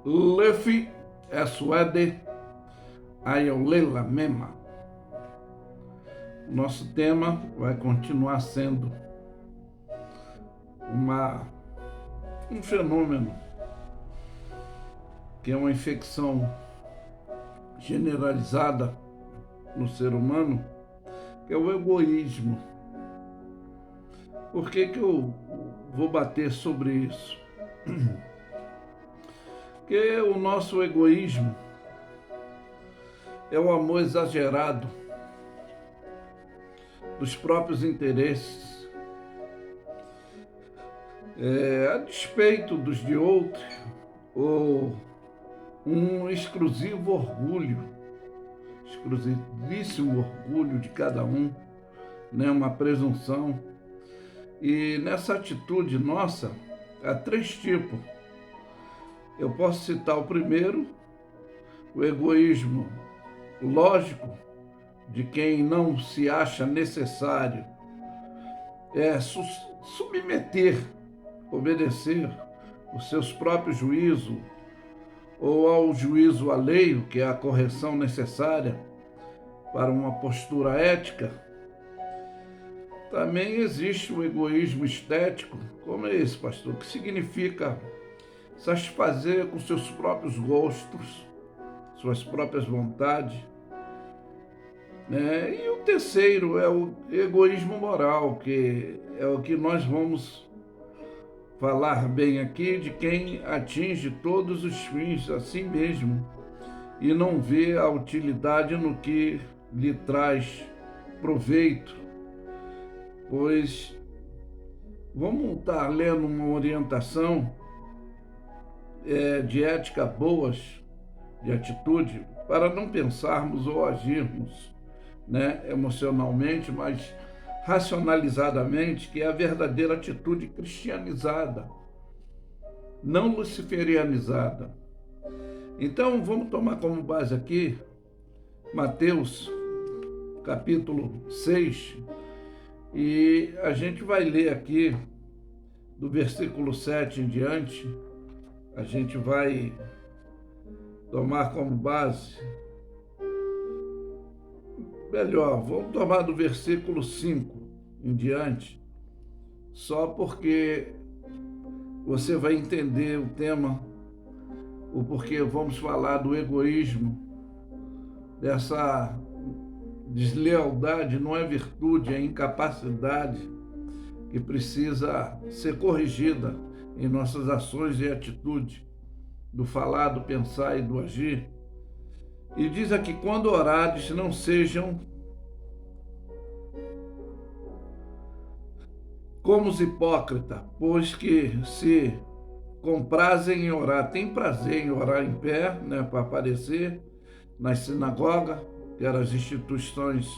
Lefi Eswede Ayolela Mema. Nosso tema vai continuar sendo um fenômeno que é uma infecção generalizada no ser humano, que é o egoísmo. Por que eu vou bater sobre isso? Porque o nosso egoísmo é o amor exagerado dos próprios interesses, a despeito dos de outros, ou um exclusivíssimo orgulho de cada um, né? Uma presunção. E nessa atitude nossa, há três tipos. Eu posso citar o primeiro, o egoísmo lógico, de quem não se acha necessário submeter, obedecer os seus próprios juízos ou ao juízo alheio, que é a correção necessária para uma postura ética. Também existe o egoísmo estético. Como é esse, pastor? Que significa satisfazer com seus próprios gostos, suas próprias vontades, né? E o terceiro é o egoísmo moral, que é o que nós vamos falar bem aqui, de quem atinge todos os fins a si mesmo e não vê a utilidade no que lhe traz proveito. Pois vamos estar lendo uma orientação de ética boas, de atitude, para não pensarmos ou agirmos, né, emocionalmente, mas racionalizadamente, que é a verdadeira atitude cristianizada, não luciferianizada. Então vamos tomar como base aqui Mateus capítulo 6, e a gente vai ler aqui do versículo 7 em diante. A gente vai tomar como base, melhor, vamos tomar do versículo 5 em diante, só porque você vai entender o tema, o porquê vamos falar do egoísmo, dessa deslealdade. Não é virtude, é incapacidade que precisa ser corrigida em nossas ações e atitudes, do falar, do pensar e do agir. E diz aqui: quando orares, não sejam como os hipócritas, pois que se comprazem em orar, tem prazer em orar em pé, né, para aparecer nas sinagogas, que eram as instituições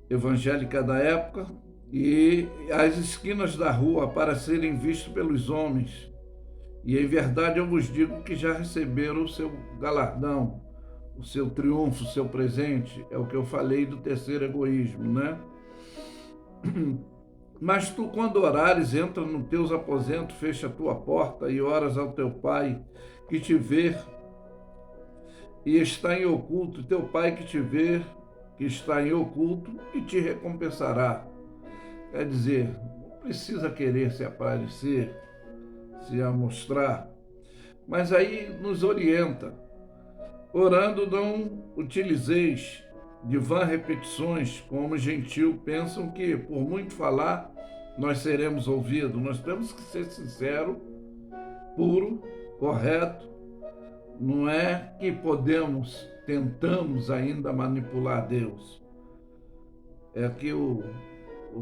evangélicas da época, e as esquinas da rua, para serem vistos pelos homens. E em verdade eu vos digo que já receberam o seu galardão, o seu triunfo, o seu presente. É o que eu falei do terceiro egoísmo, né? Mas tu, quando orares, entra nos teus aposentos, fecha a tua porta e oras ao teu pai que te vê e está em oculto, teu pai que te vê, que está em oculto, e te recompensará. Quer dizer, não precisa querer se aparecer, se amostrar, mas aí nos orienta: orando não utilizeis de vã repetições, como os gentios pensam que por muito falar nós seremos ouvidos. Nós temos que ser sinceros, puro, correto. Não é que tentamos ainda manipular Deus. É que o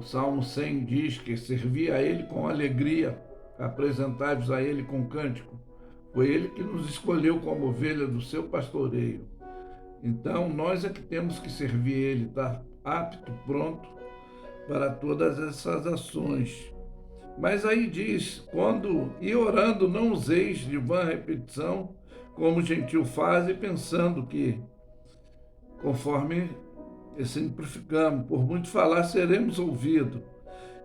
Salmo 100 diz que servir a Ele com alegria, apresentai-vos a Ele com cântico. Foi Ele que nos escolheu como ovelha do seu pastoreio. Então nós é que temos que servir Ele, estar apto, pronto para todas essas ações. Mas aí diz: e orando não useis de vã repetição, como o gentio faz, pensando que, conforme simplificamos, por muito falar seremos ouvidos.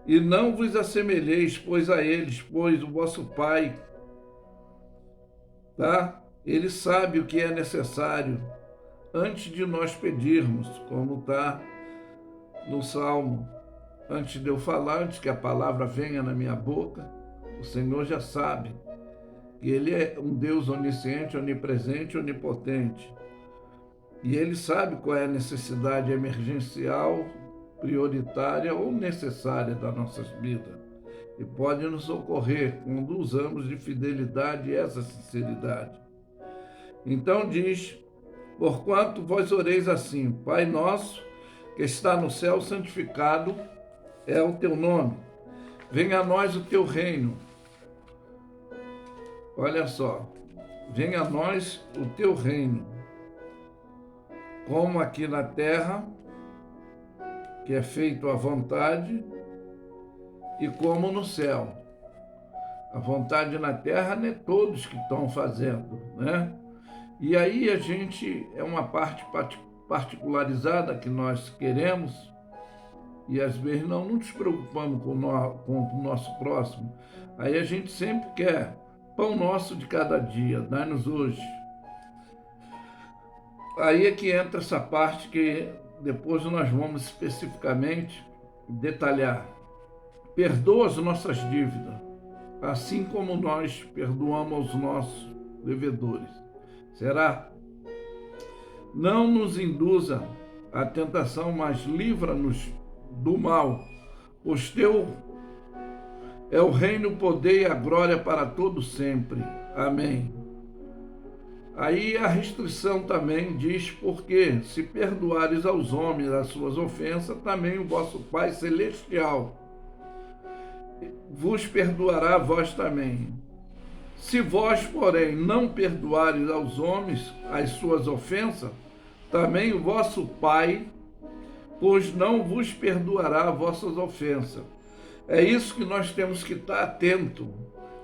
E não vos assemelheis, pois a eles, pois o vosso Pai tá? Ele sabe o que é necessário antes de nós pedirmos, como está no Salmo. Antes de eu falar, antes que a palavra venha na minha boca, o Senhor já sabe que Ele é um Deus onisciente, onipresente, onipotente. E Ele sabe qual é a necessidade emergencial, prioritária ou necessária das nossas vidas. E pode nos socorrer quando usamos de fidelidade e essa sinceridade. Então diz, porquanto vós oreis assim, Pai nosso, que está no céu, santificado é o teu nome. Venha a nós o teu reino. Olha só, venha a nós o teu reino, como aqui na terra, que é feito à vontade, e como no céu. A vontade na terra não é todos que estão fazendo, né? E aí a gente, é uma parte particularizada que nós queremos, e às vezes não nos preocupamos com o nosso próximo. Aí a gente sempre quer pão nosso de cada dia, dá-nos hoje. Aí é que entra essa parte que depois nós vamos especificamente detalhar. Perdoa as nossas dívidas, assim como nós perdoamos aos nossos devedores. Será? Não nos induza à tentação, mas livra-nos do mal, pois teu é o reino, o poder e a glória para todo sempre. Amém. Aí a restrição também diz, porque se perdoares aos homens as suas ofensas, também o vosso Pai Celestial vos perdoará a vós também. Se vós, porém, não perdoares aos homens as suas ofensas, também o vosso Pai, pois não vos perdoará as vossas ofensas. É isso que nós temos que estar atento.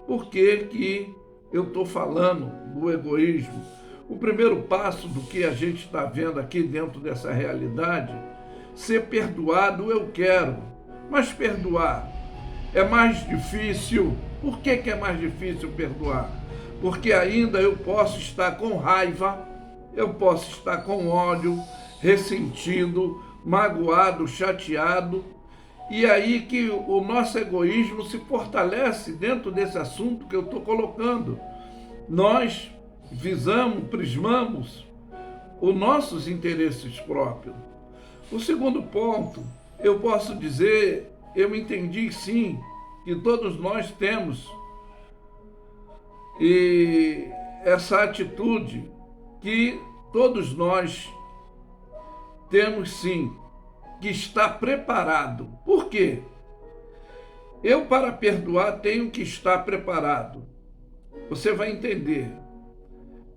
Por que eu estou falando do egoísmo? O primeiro passo do que a gente está vendo aqui dentro dessa realidade, ser perdoado eu quero, mas perdoar é mais difícil. Por que é mais difícil perdoar? Porque ainda eu posso estar com raiva, eu posso estar com ódio, ressentido, magoado, chateado, e aí que o nosso egoísmo se fortalece dentro desse assunto que eu estou colocando. Nós prismamos os nossos interesses próprios. O segundo ponto, eu posso dizer, eu entendi sim, que todos nós temos e essa atitude que todos nós temos sim, que está preparado. Por quê? Eu, para perdoar, tenho que estar preparado. Você vai entender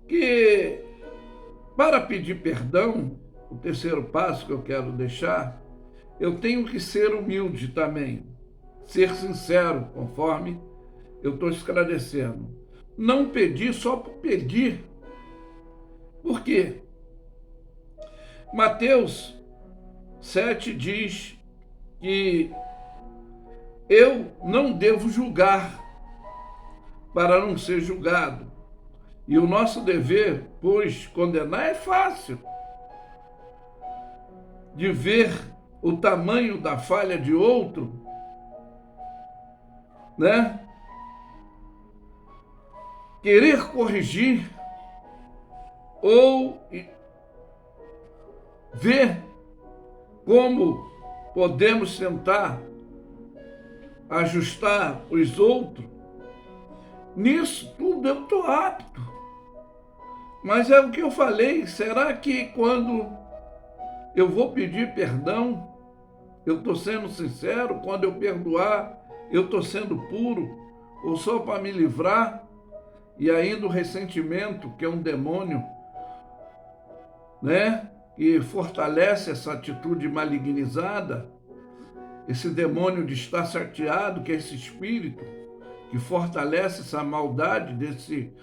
que, para pedir perdão, o terceiro passo que eu quero deixar, eu tenho que ser humilde também, ser sincero, conforme eu estou esclarecendo. Não pedir só por pedir. Por quê? Mateus 7 diz que eu não devo julgar para não ser julgado. E o nosso dever, pois condenar é fácil, de ver o tamanho da falha de outro, né? Querer corrigir ou ver como podemos tentar ajustar os outros. Nisso tudo eu estou apto. Mas é o que eu falei, será que quando eu vou pedir perdão, eu estou sendo sincero? Quando eu perdoar, eu estou sendo puro? Ou só para me livrar? E ainda o ressentimento, que é um demônio, né? Que fortalece essa atitude malignizada, esse demônio de estar chateado, que é esse espírito, que fortalece essa maldade desse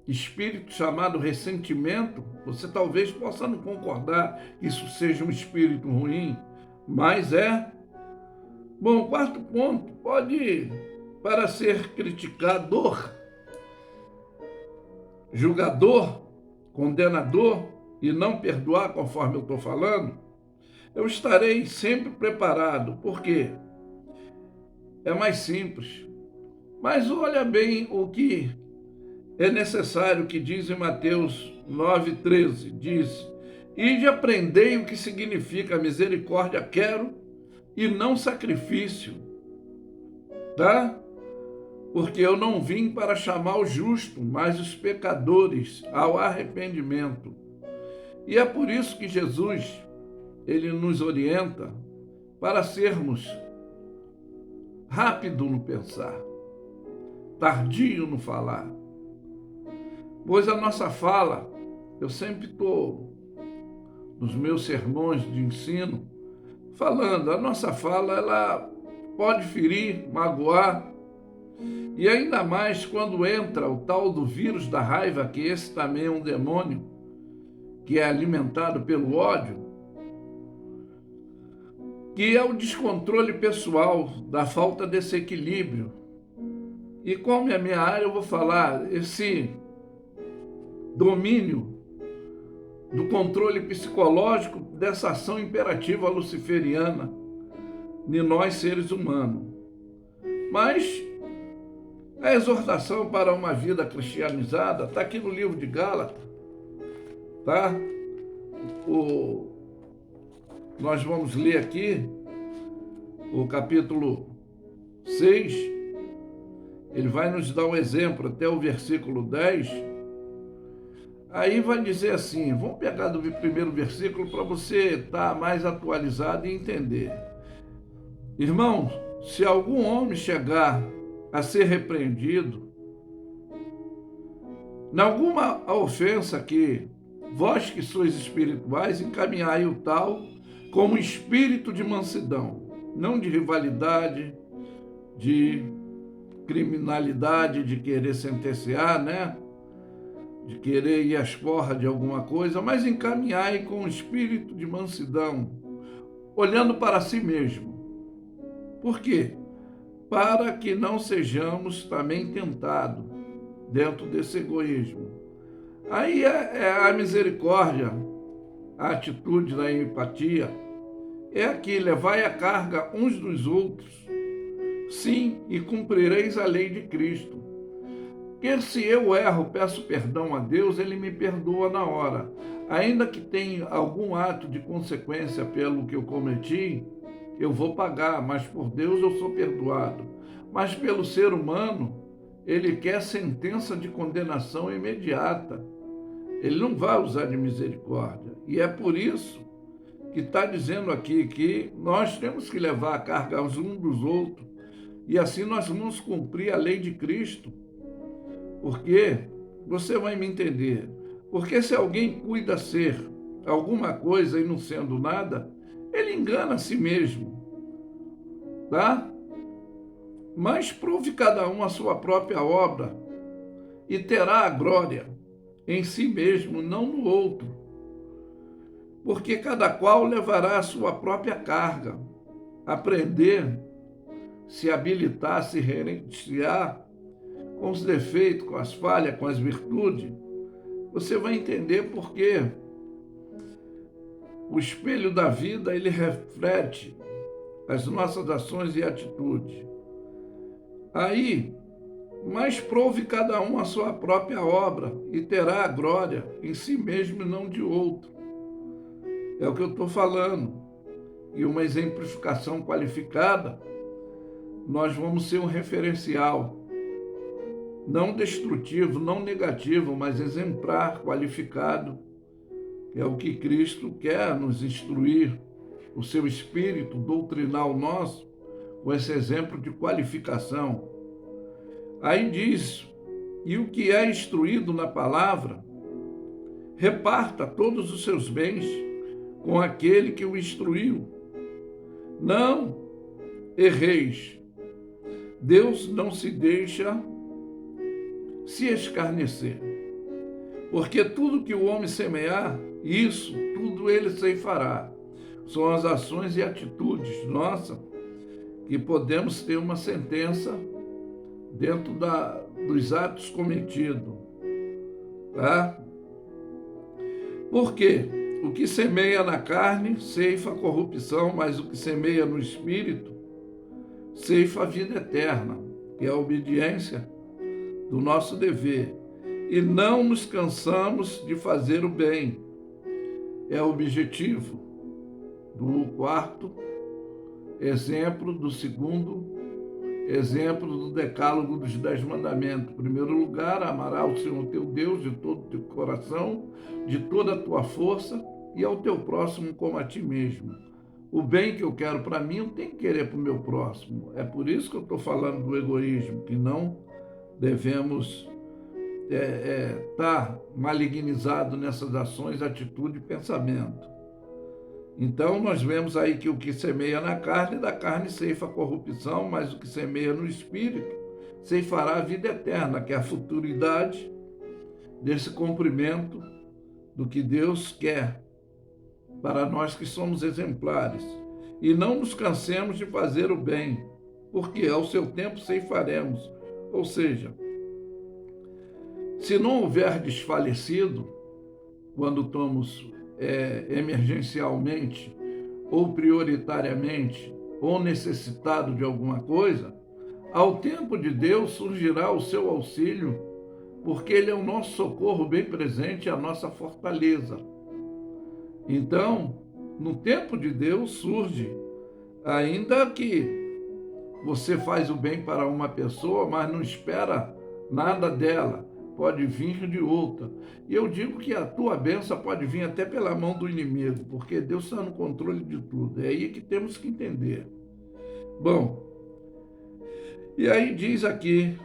espírito chamado ressentimento. Você talvez possa não concordar que isso seja um espírito ruim, mas é. Bom, quarto ponto, para ser criticador, julgador, condenador e não perdoar conforme eu estou falando, eu estarei sempre preparado, porque é mais simples. Mas olha bem o que é necessário, que diz em Mateus 9,13, diz: ide aprendei o que significa misericórdia quero e não sacrifício, tá? Porque eu não vim para chamar o justo, mas os pecadores ao arrependimento. E é por isso que Jesus, ele nos orienta para sermos rápido no pensar, tardio no falar. Pois a nossa fala, eu sempre estou nos meus sermões de ensino falando, a nossa fala ela pode ferir, magoar, e ainda mais quando entra o tal do vírus da raiva, que esse também é um demônio, que é alimentado pelo ódio, que é o descontrole pessoal, da falta desse equilíbrio. E como é a minha área, eu vou falar esse domínio do controle psicológico dessa ação imperativa luciferiana de nós seres humanos. Mas a exortação para uma vida cristianizada está aqui no livro de Gálatas, tá? Nós vamos ler aqui o capítulo 6, ele vai nos dar um exemplo até o versículo 10, aí vai dizer assim, vamos pegar do primeiro versículo para você estar mais atualizado e entender. Irmãos, se algum homem chegar a ser repreendido, em alguma ofensa que vós que sois espirituais, encaminhai o tal como espírito de mansidão, não de rivalidade, de criminalidade, de querer sentenciar, né? De querer ir às porras de alguma coisa, mas encaminhai com o espírito de mansidão, olhando para si mesmo. Por quê? Para que não sejamos também tentados dentro desse egoísmo. Aí é a misericórdia, a atitude da empatia, é aqui, levai a carga uns dos outros, sim, e cumprireis a lei de Cristo. Porque se eu erro, peço perdão a Deus, Ele me perdoa na hora. Ainda que tenha algum ato de consequência pelo que eu cometi, eu vou pagar, mas por Deus eu sou perdoado. Mas pelo ser humano, ele quer sentença de condenação imediata. Ele não vai usar de misericórdia. E é por isso que está dizendo aqui que nós temos que levar a carga uns dos outros, e assim nós vamos cumprir a lei de Cristo. Porque, você vai me entender, porque se alguém cuida ser alguma coisa e não sendo nada, ele engana a si mesmo, tá? Mas prove cada um a sua própria obra e terá a glória em si mesmo, não no outro. Porque cada qual levará a sua própria carga. Aprender, se habilitar, se renunciar com os defeitos, com as falhas, com as virtudes, você vai entender porque o espelho da vida, ele reflete as nossas ações e atitudes. Aí, mas prove cada um a sua própria obra e terá a glória em si mesmo e não de outro. É o que eu estou falando. E uma exemplificação qualificada, nós vamos ser um referencial, não destrutivo, não negativo, mas exemplar, qualificado, que é o que Cristo quer nos instruir, o seu espírito doutrinal nosso, com esse exemplo de qualificação. Aí diz, e o que é instruído na palavra, reparta todos os seus bens com aquele que o instruiu. Não erreis. Deus não se deixa se escarnecer. Porque tudo que o homem semear, isso, tudo ele ceifará. São as ações e atitudes nossas que podemos ter uma sentença dentro dos atos cometidos. tá? Porque o que semeia na carne ceifa a corrupção, mas o que semeia no espírito ceifa a vida eterna, que é a obediência do nosso dever. E não nos cansamos de fazer o bem. É o objetivo do quarto exemplo, do segundo exemplo do decálogo dos 10 mandamentos. Em primeiro lugar, amarás o Senhor teu Deus de todo o teu coração, de toda a tua força e ao teu próximo como a ti mesmo. O bem que eu quero para mim, eu tenho que querer para o meu próximo. É por isso que eu estou falando do egoísmo, que não devemos estar malignizado nessas ações, atitude e pensamento. Então, nós vemos aí que o que semeia na carne, da carne ceifa a corrupção, mas o que semeia no espírito ceifará a vida eterna, que é a futuridade desse cumprimento do que Deus quer para nós que somos exemplares. E não nos cansemos de fazer o bem, porque ao seu tempo ceifaremos. Ou seja, se não houver desfalecido, quando estamos emergencialmente, ou prioritariamente, ou necessitado de alguma coisa, ao tempo de Deus surgirá o seu auxílio, porque Ele é o nosso socorro bem presente, a nossa fortaleza. Então, no tempo de Deus surge, ainda que você faz o bem para uma pessoa, mas não espera nada dela, pode vir de outra. E eu digo que a tua bênção pode vir até pela mão do inimigo, porque Deus está no controle de tudo. É aí que temos que entender. Bom, e aí diz aqui,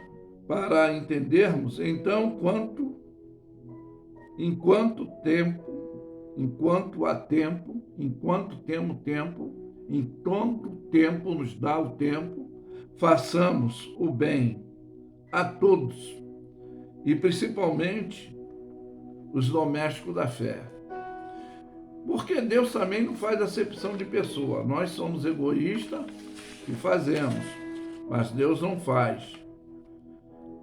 para entendermos, então, enquanto há tempo, enquanto temos tempo, enquanto tempo nos dá o tempo, façamos o bem a todos, e principalmente os domésticos da fé. Porque Deus também não faz acepção de pessoa. Nós somos egoístas e fazemos, mas Deus não faz.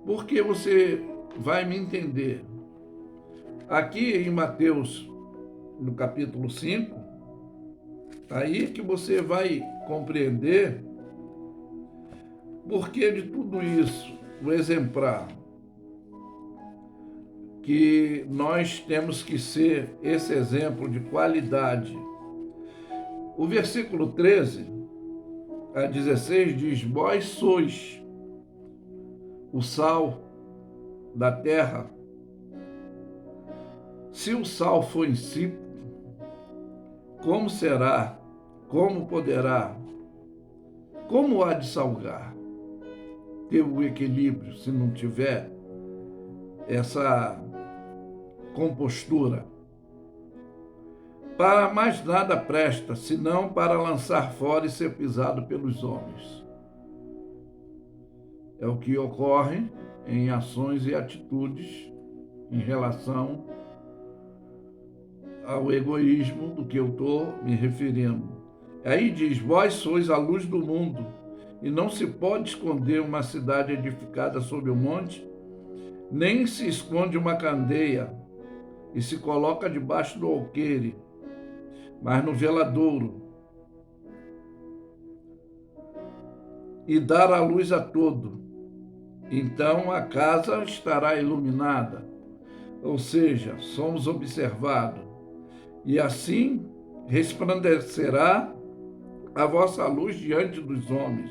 Porque você vai me entender. Aqui em Mateus, no capítulo 5, aí que você vai compreender por que de tudo isso, o exemplar, que nós temos que ser esse exemplo de qualidade. O versículo 13 a 16 diz: vós sois o sal da terra. Se o sal for insípido, como será? Como poderá? Como há de salgar? Ter o equilíbrio se não tiver essa compostura? Para mais nada presta, senão para lançar fora e ser pisado pelos homens. É o que ocorre em ações e atitudes em relação ao egoísmo do que eu estou me referindo. Aí diz: vós sois a luz do mundo, e não se pode esconder uma cidade edificada sobre o monte, nem se esconde uma candeia e se coloca debaixo do alqueire, mas no veladouro, e dar a luz a todo. Então a casa estará iluminada, ou seja, somos observados, e assim resplandecerá a vossa luz diante dos homens,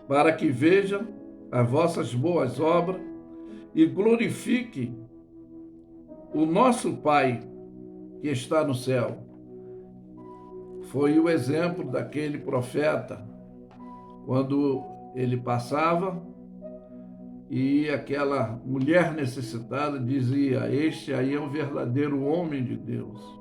para que vejam as vossas boas obras e glorifiquem o nosso Pai que está no céu. Foi o exemplo daquele profeta, quando ele passava e aquela mulher necessitada dizia: este aí é o verdadeiro homem de Deus.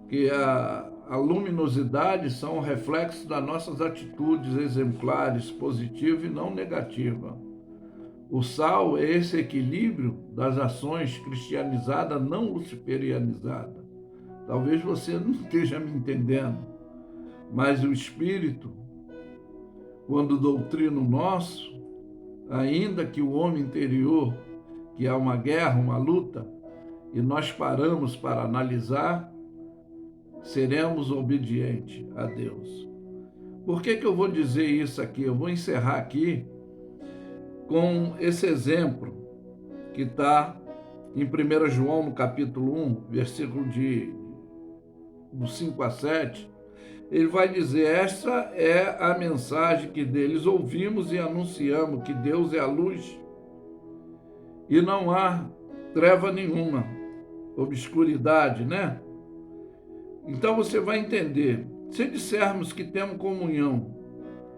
Que a luminosidade são o reflexo das nossas atitudes exemplares, positiva e não negativa. O sal é esse equilíbrio das ações cristianizadas, não luciferianizadas. Talvez você não esteja me entendendo, mas o Espírito, quando doutrina o nosso, ainda que o homem interior, que há uma guerra, uma luta, e nós paramos para analisar, seremos obedientes a Deus. Por que eu vou dizer isso aqui? Eu vou encerrar aqui com esse exemplo que está em 1 João, no capítulo 1, versículo do 5 a 7, ele vai dizer: esta é a mensagem que deles ouvimos e anunciamos, que Deus é a luz e não há treva nenhuma, obscuridade, né? Então você vai entender, se dissermos que temos comunhão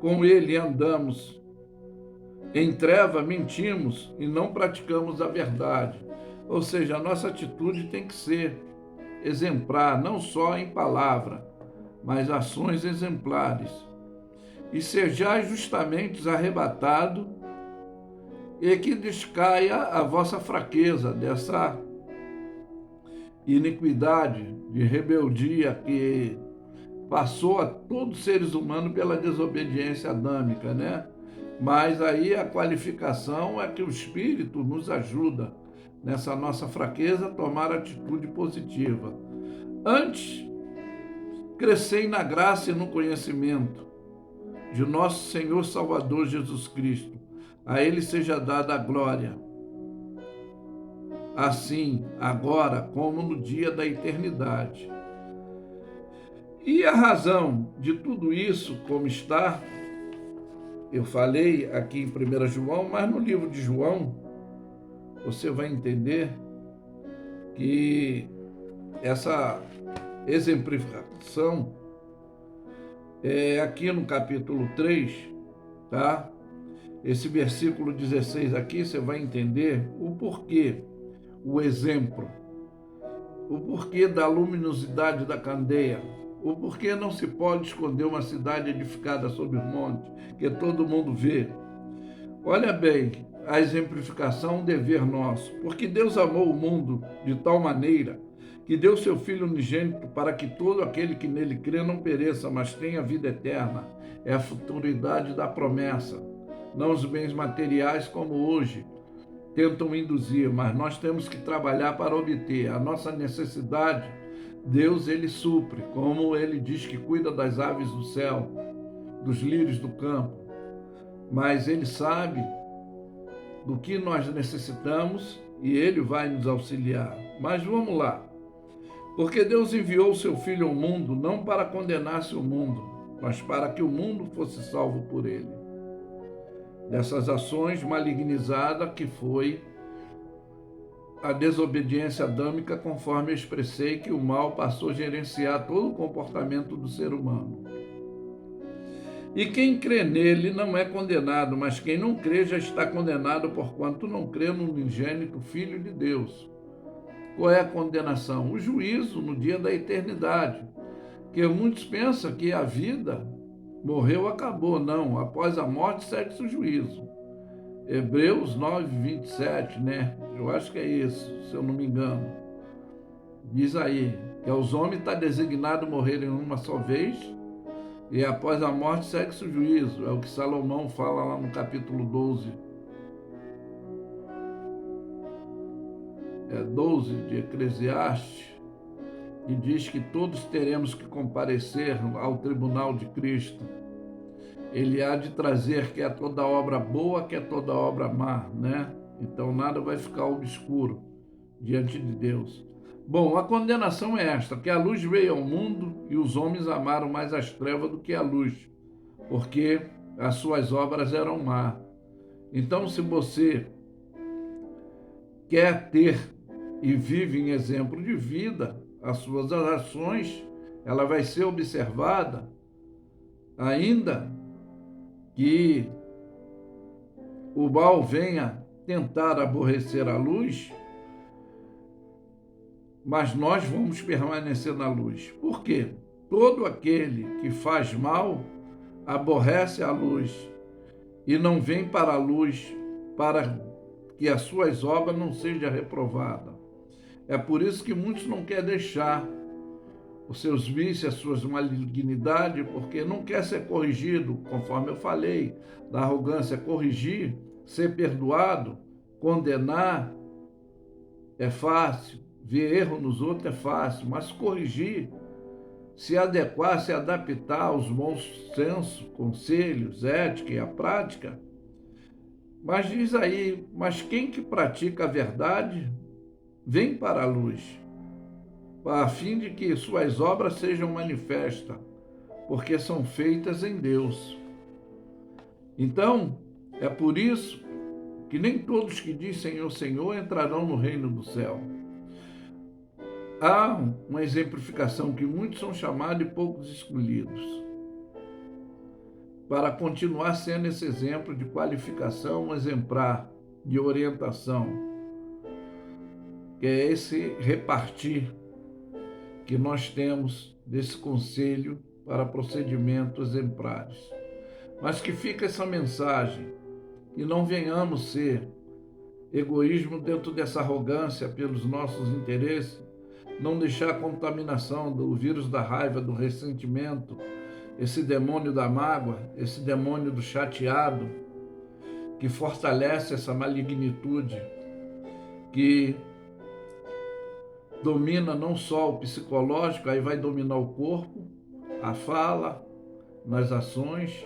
com Ele e andamos em treva, mentimos e não praticamos a verdade. Ou seja, a nossa atitude tem que ser exemplar, não só em palavra, mas ações exemplares. E sejais justamente arrebatado, e que descaia a vossa fraqueza dessa iniquidade, de rebeldia que passou a todos os seres humanos pela desobediência adâmica, né? Mas aí a qualificação é que o Espírito nos ajuda nessa nossa fraqueza a tomar atitude positiva. Antes, crescei na graça e no conhecimento de nosso Senhor Salvador Jesus Cristo. A Ele seja dada a glória, assim, agora, como no dia da eternidade. E a razão de tudo isso, como está, eu falei aqui em 1 João, mas no livro de João, você vai entender que essa exemplificação é aqui no capítulo 3, tá? Esse versículo 16 aqui, você vai entender o porquê, o exemplo, o porquê da luminosidade da candeia, o porquê não se pode esconder uma cidade edificada sobre o monte, que todo mundo vê. Olha bem, a exemplificação é um dever nosso, porque Deus amou o mundo de tal maneira que deu seu Filho unigênito para que todo aquele que nele crê não pereça, mas tenha vida eterna. É a futuridade da promessa, não os bens materiais como hoje tentam induzir, mas nós temos que trabalhar para obter. A nossa necessidade, Deus, Ele supre, como Ele diz que cuida das aves do céu, dos lírios do campo, mas Ele sabe do que nós necessitamos e Ele vai nos auxiliar. Mas vamos lá. Porque Deus enviou o seu Filho ao mundo, não para condenar-se o mundo, mas para que o mundo fosse salvo por ele. Dessas ações malignizadas que foi a desobediência adâmica, conforme eu expressei, que o mal passou a gerenciar todo o comportamento do ser humano. E quem crê nele não é condenado, mas quem não crê já está condenado, porquanto não crê no unigênito Filho de Deus. Qual é a condenação? O juízo no dia da eternidade. Que muitos pensam que a vida morreu, acabou. Não, após a morte segue-se o juízo. Hebreus 9, 27, né? Eu acho que é isso, se eu não me engano. Diz aí que aos homens está designado morrerem uma só vez, e após a morte segue-se o juízo. É o que Salomão fala lá no capítulo 12. 12 de Eclesiastes, que diz que todos teremos que comparecer ao tribunal de Cristo. Ele há de trazer que é toda obra boa, que é toda obra má, né? Então nada vai ficar obscuro diante de Deus. Bom, a condenação é esta, que a luz veio ao mundo e os homens amaram mais as trevas do que a luz, porque as suas obras eram más. Então, se você quer ter e vive em exemplo de vida, as suas ações, ela vai ser observada, ainda que o mal venha tentar aborrecer a luz, mas nós vamos permanecer na luz. Por quê? Todo aquele que faz mal aborrece a luz e não vem para a luz para que as suas obras não sejam reprovadas. É por isso que muitos não querem deixar os seus vícios, as suas malignidades, porque não quer ser corrigido, conforme eu falei, da arrogância, corrigir, ser perdoado, condenar é fácil, ver erro nos outros é fácil, mas corrigir, se adequar, se adaptar aos bons sensos, conselhos, ética e a prática. Mas diz aí, mas quem que pratica a verdade, vem para a luz, a fim de que suas obras sejam manifestas, porque são feitas em Deus. Então, é por isso que nem todos que dizem Senhor, Senhor entrarão no reino do céu. Há uma exemplificação que muitos são chamados e poucos escolhidos. Para continuar sendo esse exemplo de qualificação, um exemplar de orientação, que é esse repartir que nós temos desse conselho para procedimentos exemplares. Mas que fica essa mensagem, que não venhamos ser egoísmo dentro dessa arrogância pelos nossos interesses, não deixar a contaminação do vírus da raiva, do ressentimento, esse demônio da mágoa, esse demônio do chateado, que fortalece essa malignitude, que domina não só o psicológico, aí vai dominar o corpo, a fala, nas ações.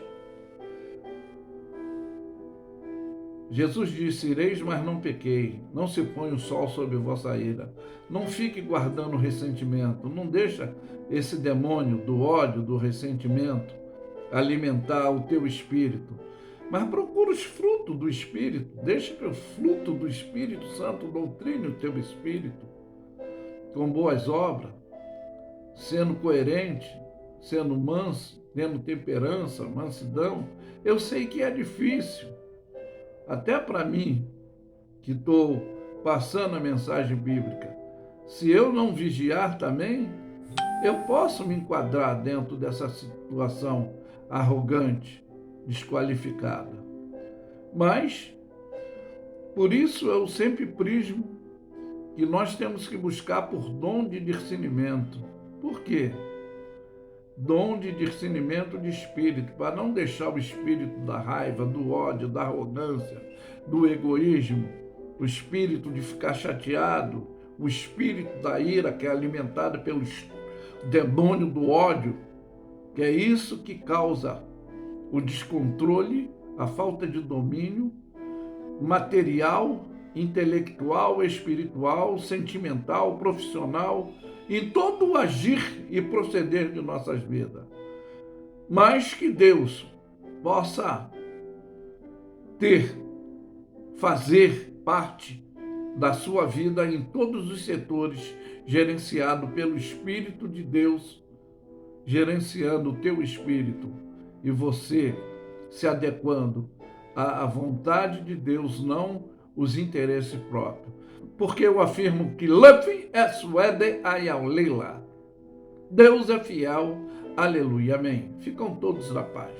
Jesus disse, ireis, mas não pequei, não se põe o sol sobre vossa ira, não fique guardando ressentimento, não deixa esse demônio do ódio, do ressentimento, alimentar o teu espírito, mas procura os frutos do Espírito, deixa que o fruto do Espírito Santo doutrine o teu espírito, com boas obras, sendo coerente, sendo manso, tendo temperança, mansidão. Eu sei que é difícil, até para mim, que estou passando a mensagem bíblica. Se eu não vigiar também, eu posso me enquadrar dentro dessa situação arrogante, desqualificada. Mas, por isso eu sempre prismo que nós temos que buscar por dom de discernimento. Por quê? Dom de discernimento de espírito, para não deixar o espírito da raiva, do ódio, da arrogância, do egoísmo, o espírito de ficar chateado, o espírito da ira, que é alimentado pelo demônio do ódio, que é isso que causa o descontrole, a falta de domínio material, intelectual, espiritual, sentimental, profissional, em todo o agir e proceder de nossas vidas. Mas que Deus possa fazer parte da sua vida em todos os setores, gerenciado pelo Espírito de Deus, gerenciando o teu espírito, e você se adequando à vontade de Deus, não os interesses próprios. Porque eu afirmo que Luffy é suede ayaulila. Deus é fiel. Aleluia. Amém. Ficam todos na paz.